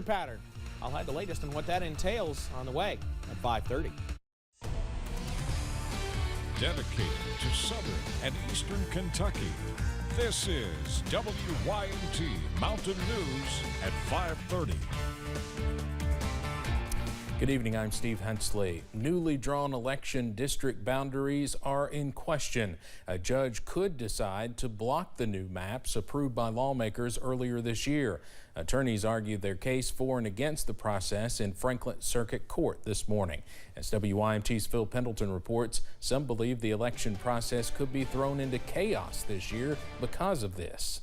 pattern. I'll have the latest on what that entails on the way at 5:30. Dedicated to southern and eastern Kentucky, this is WYMT Mountain News at 5:30. Good evening, I'm Steve Hensley. Newly drawn election district boundaries are in question. A judge could decide to block the new maps approved by lawmakers earlier this year. Attorneys argued their case for and against the process in Franklin Circuit Court this morning. As WYMT's Phil Pendleton reports, some believe the election process could be thrown into chaos this year because of this.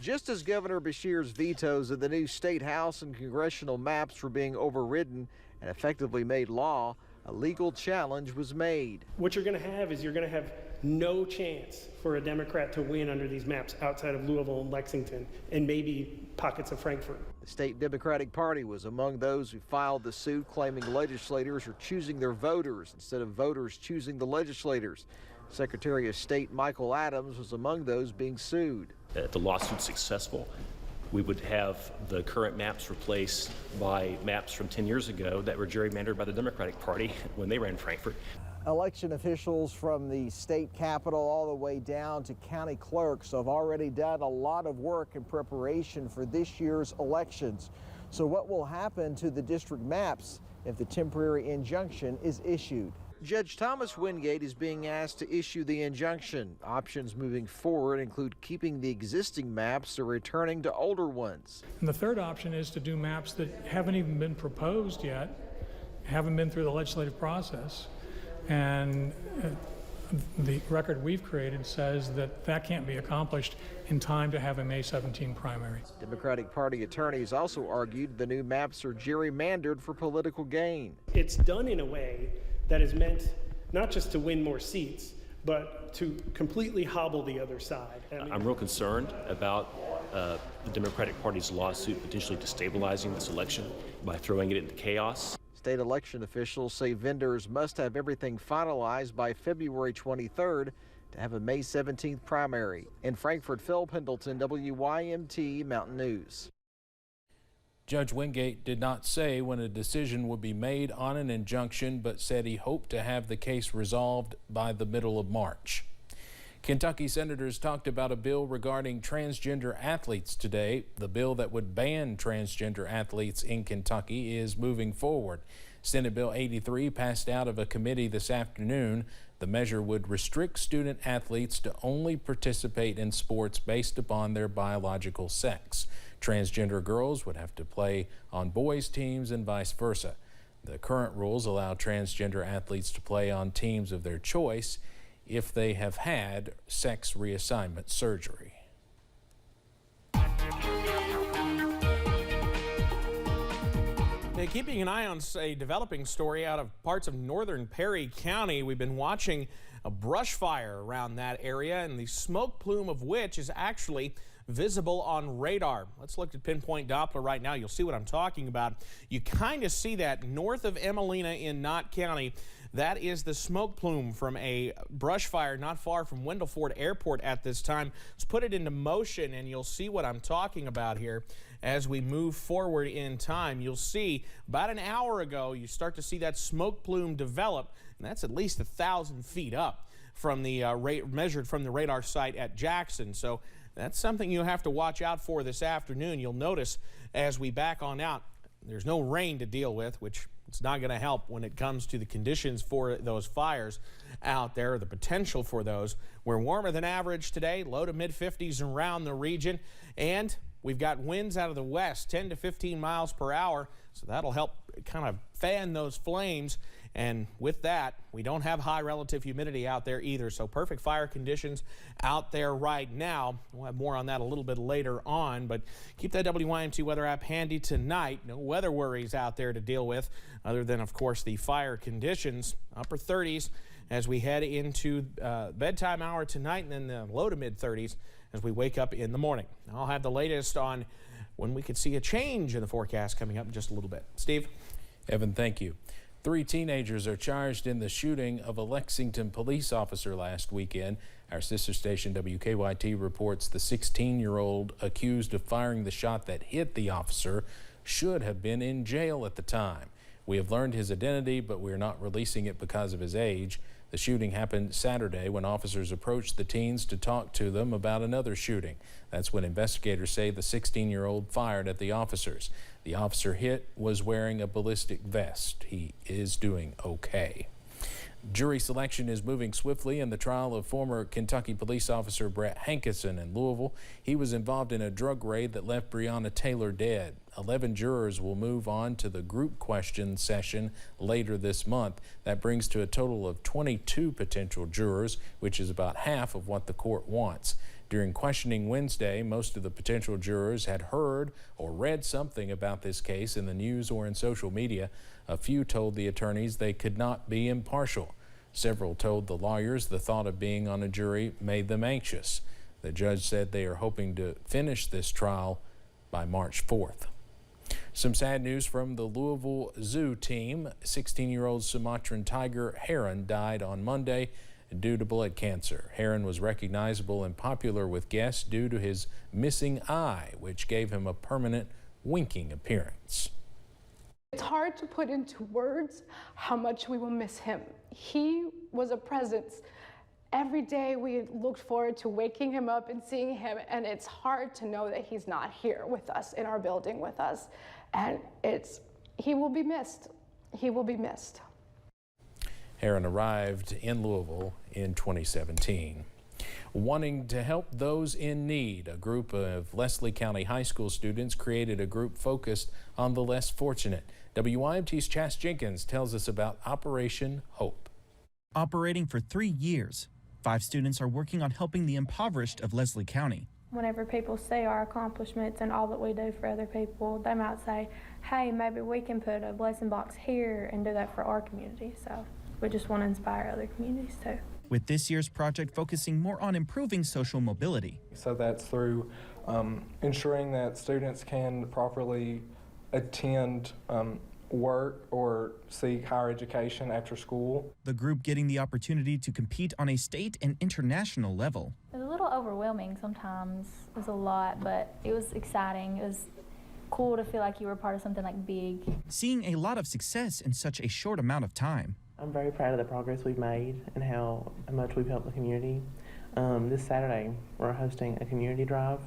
Just as Governor Beshear's vetoes of the new state house and congressional maps were being overridden and effectively made law, a legal challenge was made. What you're going to have is you're going to have no chance for a Democrat to win under these maps outside of Louisville and Lexington and maybe pockets of Frankfort. The state Democratic Party was among those who filed the suit, claiming legislators are choosing their voters instead of voters choosing the legislators. Secretary of State Michael Adams was among those being sued. If the lawsuit's successful, we would have the current maps replaced by maps from 10 years ago that were gerrymandered by the Democratic Party when they ran Frankfort. Election officials from the state capitol all the way down to county clerks have already done a lot of work in preparation for this year's elections. So what will happen to the district maps if the temporary injunction is issued? Judge Thomas Wingate is being asked to issue the injunction. Options moving forward include keeping the existing maps or returning to older ones. And the third option is to do maps that haven't even been proposed yet, haven't been through the legislative process. And the record we've created says that that can't be accomplished in time to have a May 17 primary. Democratic Party attorneys also argued the new maps are gerrymandered for political gain. It's done in a way that is meant not just to win more seats, but to completely hobble the other side. I'm real concerned about the Democratic Party's lawsuit potentially destabilizing this election by throwing it into chaos. State election officials say vendors must have everything finalized by February 23rd to have a May 17th primary. In Frankfort, Phil Pendleton, WYMT Mountain News. Judge Wingate did not say when a decision would be made on an injunction, but said he hoped to have the case resolved by the middle of March. Kentucky senators talked about a bill regarding transgender athletes today. The bill that would ban transgender athletes in Kentucky is moving forward. Senate Bill 83 passed out of a committee this afternoon. The measure would restrict student athletes to only participate in sports based upon their biological sex. Transgender girls would have to play on boys' teams and vice versa. The current rules allow transgender athletes to play on teams of their choice if they have had sex reassignment surgery. Keeping an eye on a developing story out of parts of northern Perry County. We've been watching a brush fire around that area, and the smoke plume of which is actually visible on radar. Let's look at pinpoint Doppler right now. You'll see what I'm talking about. You kind of see that north of Emelina in Knott County. That is the smoke plume from a brush fire not far from Wendell Ford Airport at this time. Let's put it into motion and you'll see what I'm talking about here. As we move forward in time, you'll see about an hour ago, you start to see that smoke plume develop, and that's at least 1,000 feet up from the measured from the radar site at Jackson. So that's something you'll have to watch out for this afternoon. You'll notice as we back on out, there's no rain to deal with, which it's not going to help when it comes to the conditions for those fires out there, the potential for those. We're warmer than average today, low to mid 50s around the region, and we've got winds out of the west, 10 to 15 miles per hour, so that'll help kind of fan those flames. And with that, we don't have high relative humidity out there either, so perfect fire conditions out there right now. We'll have more on that a little bit later on, but keep that WYMT weather app handy tonight. No weather worries out there to deal with other than, of course, the fire conditions. Upper 30s as we head into bedtime hour tonight, and then the low to mid 30s as we wake up in the morning. I'll have the latest on when we could see a change in the forecast coming up in just a little bit. Steve? Evan, thank you. 3 teenagers are charged in the shooting of a Lexington police officer last weekend. Our sister station WKYT reports the 16-year-old accused of firing the shot that hit the officer should have been in jail at the time. We have learned his identity, but we are not releasing it because of his age. The shooting happened Saturday when officers approached the teens to talk to them about another shooting. That's when investigators say the 16-year-old fired at the officers. The officer hit was wearing a ballistic vest. He is doing okay. Jury selection is moving swiftly in the trial of former Kentucky police officer Brett Hankerson in Louisville. He was involved in a drug raid that left Breonna Taylor dead. 11 jurors will move on to the group question session later this month. That brings to a total of 22 potential jurors, which is about half of what the court wants. During questioning Wednesday, most of the potential jurors had heard or read something about this case in the news or in social media. A few told the attorneys they could not be impartial. Several told the lawyers the thought of being on a jury made them anxious. The judge said they are hoping to finish this trial by March 4th. Some sad news from the Louisville Zoo team. 16-year-old Sumatran tiger Heron died on Monday due to blood cancer. Heron was recognizable and popular with guests due to his missing eye, which gave him a permanent winking appearance. It's hard to put into words how much we will miss him. He was a presence. Every day we looked forward to waking him up and seeing him, and it's hard to know that he's not here with us, in our building with us. And he will be missed. He will be missed. Heron arrived in Louisville in 2017. Wanting to help those in need, a group of Leslie County High School students created a group focused on the less fortunate. WYMT's Chas Jenkins tells us about Operation Hope. Operating for 3 years, 5 students are working on helping the impoverished of Leslie County. Whenever people see our accomplishments and all that we do for other people, they might say, hey, maybe we can put a blessing box here and do that for our community. So we just want to inspire other communities too. With this year's project focusing more on improving social mobility. So that's through ensuring that students can properly attend work or seek higher education after school. The group getting the opportunity to compete on a state and international level. It was a little overwhelming sometimes. It was a lot, but it was exciting. It was cool to feel like you were part of something like big. Seeing a lot of success in such a short amount of time. I'm very proud of the progress we've made and how much we've helped the community. This Saturday, we're hosting a community drive,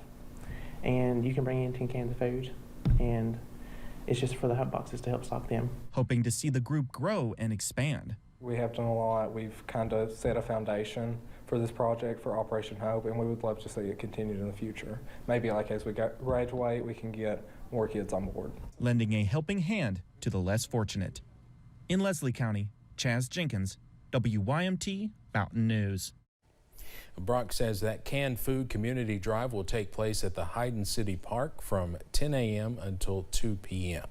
and you can bring in 10 cans of food, and it's just for the Hope Boxes to help stock them. Hoping to see the group grow and expand. We have done a lot. We've kind of set a foundation for this project for Operation Hope, and we would love to see it continued in the future. Maybe like as we graduate, we can get more kids on board. Lending a helping hand to the less fortunate. In Leslie County, Chas Jenkins, WYMT Mountain News. Brock says that canned food community drive will take place at the Hayden City Park from 10 a.m. until 2 p.m.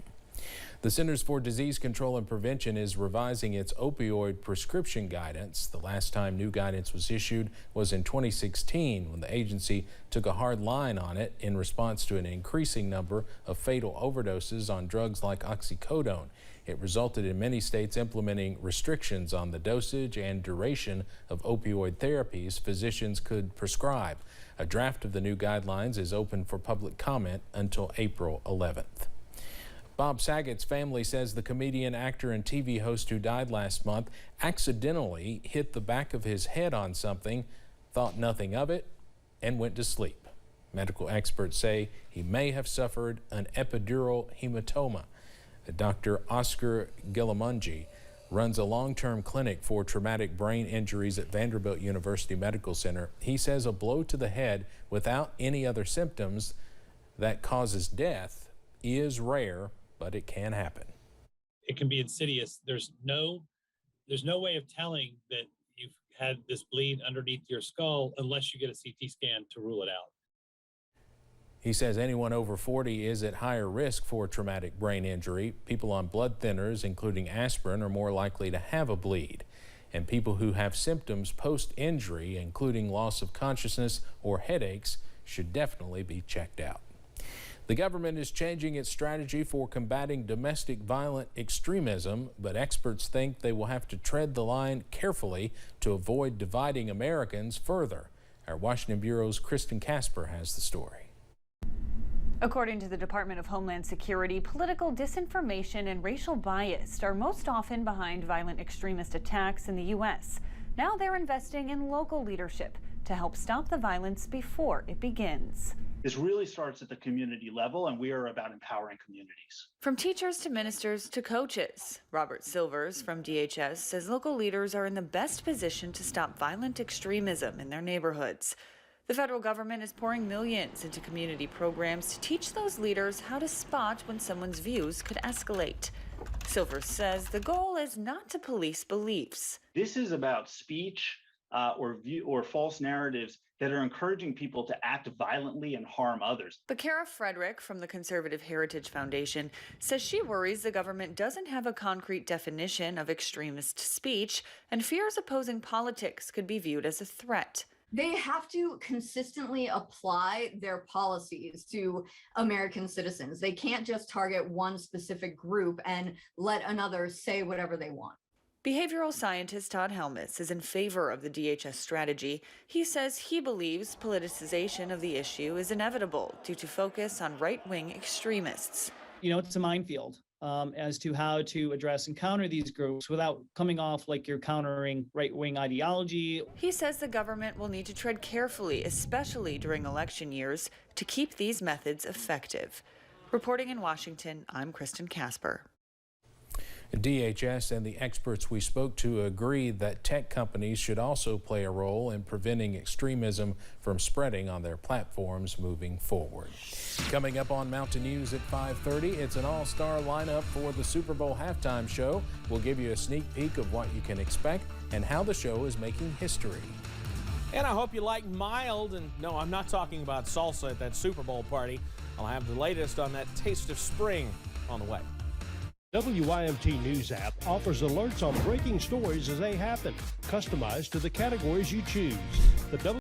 The Centers for Disease Control and Prevention is revising its opioid prescription guidance. The last time new guidance was issued was in 2016 when the agency took a hard line on it in response to an increasing number of fatal overdoses on drugs like oxycodone. It resulted in many states implementing restrictions on the dosage and duration of opioid therapies physicians could prescribe. A draft of the new guidelines is open for public comment until April 11th. Bob Saget's family says the comedian, actor, and TV host who died last month accidentally hit the back of his head on something, thought nothing of it, and went to sleep. Medical experts say he may have suffered an epidural hematoma. Dr. Oscar Gillamungi runs a long-term clinic for traumatic brain injuries at Vanderbilt University Medical Center. He says a blow to the head without any other symptoms that causes death is rare, but it can happen. It can be insidious. There's no way of telling that you've had this bleed underneath your skull unless you get a CT scan to rule it out. He says anyone over 40 is at higher risk for traumatic brain injury. People on blood thinners, including aspirin, are more likely to have a bleed. And people who have symptoms post-injury, including loss of consciousness or headaches, should definitely be checked out. The government is changing its strategy for combating domestic violent extremism, but experts think they will have to tread the line carefully to avoid dividing Americans further. Our Washington Bureau's Kristen Casper has the story. According to the Department of Homeland Security, political disinformation and racial bias are most often behind violent extremist attacks in the U.S. Now they're investing in local leadership to help stop the violence before it begins. This really starts at the community level, and we are about empowering communities. From teachers to ministers to coaches, Robert Silvers from DHS says local leaders are in the best position to stop violent extremism in their neighborhoods. The federal government is pouring millions into community programs to teach those leaders how to spot when someone's views could escalate. Silvers says the goal is not to police beliefs. This is about speech or false narratives that are encouraging people to act violently and harm others. But Kara Frederick from the Conservative Heritage Foundation says she worries the government doesn't have a concrete definition of extremist speech and fears opposing politics could be viewed as a threat. They have to consistently apply their policies to American citizens. They can't just target one specific group and let another say whatever they want. Behavioral scientist Todd Helmuth is in favor of the DHS strategy. He says he believes politicization of the issue is inevitable due to focus on right-wing extremists. You know, it's a minefield as to how to address and counter these groups without coming off like you're countering right-wing ideology. He says the government will need to tread carefully, especially during election years, to keep these methods effective. Reporting in Washington, I'm Kristen Casper. DHS and the experts we spoke to agree that tech companies should also play a role in preventing extremism from spreading on their platforms moving forward. Coming up on Mountain News at 5:30, it's an all-star lineup for the Super Bowl halftime show. We'll give you a sneak peek of what you can expect and how the show is making history. And I hope you like mild, and no, I'm not talking about salsa at that Super Bowl party. I'll have the latest on that taste of spring on the way. WYMT News app offers alerts on breaking stories as they happen, customized to the categories you choose. The